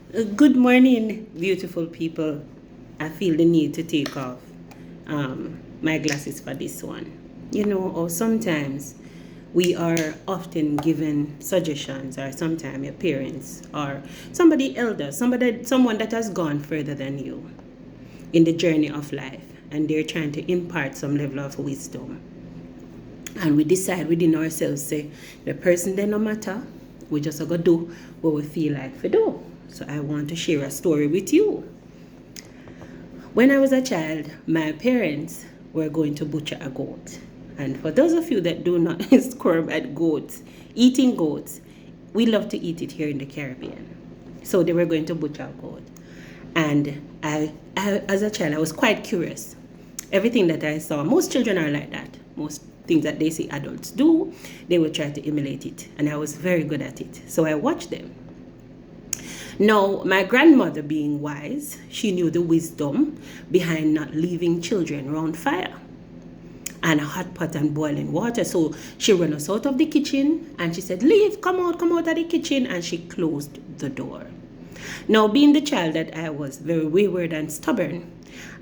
Good morning, beautiful people. I feel the need to take off my glasses for this one. Or sometimes we are often given suggestions, or sometimes your parents, or somebody elder, someone that has gone further than you in the journey of life, and they're trying to impart some level of wisdom. And we decide within ourselves, say, the person they no matter, we just gotta do what we feel like to do. So I want to share a story with you. When I was a child, my parents were going to butcher a goat. And for those of you that do not squirm at goats, eating goats, we love to eat it here in the Caribbean. So they were going to butcher a goat. And I, as a child, I was quite curious. Everything that I saw, most children are like that. Most things that they see adults do, they will try to emulate it. And I was very good at it. So I watched them. Now, my grandmother, being wise, she knew the wisdom behind not leaving children around fire and a hot pot and boiling water. So she ran us out of the kitchen and she said, leave, come out of the kitchen. And she closed the door. Now, being the child that I was, very wayward and stubborn,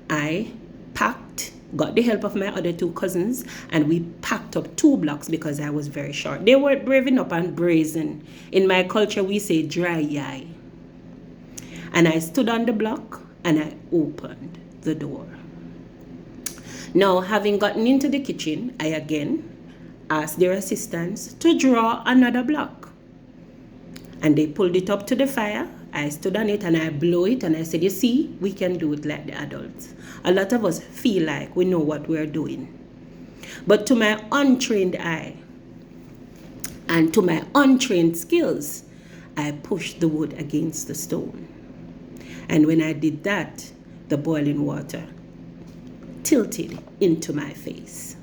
I got the help of my other two cousins, and we packed up 2 blocks because I was very short. They were brave enough and brazen. In my culture, we say dry eye. And I stood on the block and I opened the door. Now, having gotten into the kitchen, I again asked their assistants to draw another block. And they pulled it up to the fire. I stood on it and I blew it and I said, you see, we can do it like the adults. A lot of us feel like we know what we're doing. But to my untrained eye and to my untrained skills, I pushed the wood against the stone. And when I did that, the boiling water tilted into my face.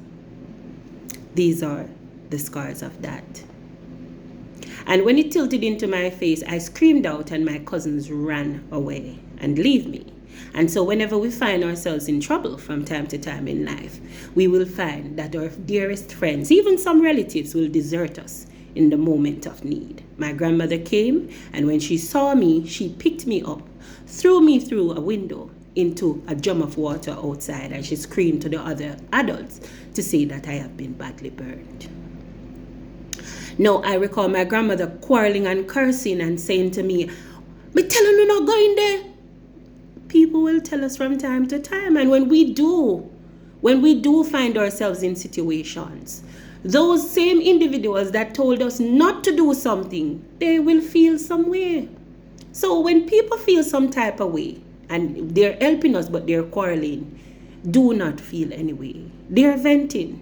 These are the scars of that. And when it tilted into my face, I screamed out and my cousins ran away and leave me. And so whenever we find ourselves in trouble from time to time in life, we will find that our dearest friends, even some relatives, will desert us in the moment of need. My grandmother came, and when she saw me, she picked me up, threw me through a window into a drum of water outside, and she screamed to the other adults to say that I have been badly burned. Now, I recall my grandmother quarreling and cursing and saying to me, tell you not go in there. People will tell us from time to time, and when we do find ourselves in situations, those same individuals that told us not to do something, they will feel some way. So when people feel some type of way and they're helping us but they're quarreling, do not feel any way. They're venting.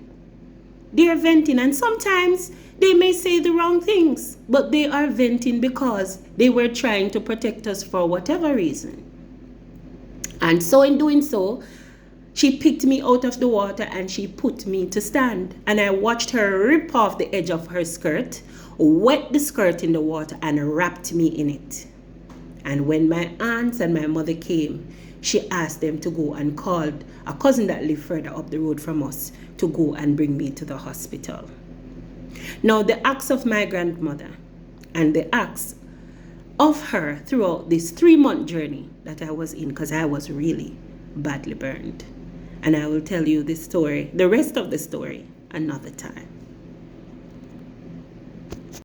And sometimes they may say the wrong things, but they are venting because they were trying to protect us for whatever reason. And so in doing so, she picked me out of the water and she put me to stand. And I watched her rip off the edge of her skirt, wet the skirt in the water, and wrapped me in it. And when my aunts and my mother came, she asked them to go and called a cousin that lived further up the road from us to go and bring me to the hospital. Now, the acts of my grandmother and the acts of her throughout this 3-month journey that I was in, because I was really badly burned. And I will tell you this story, the rest of the story, another time.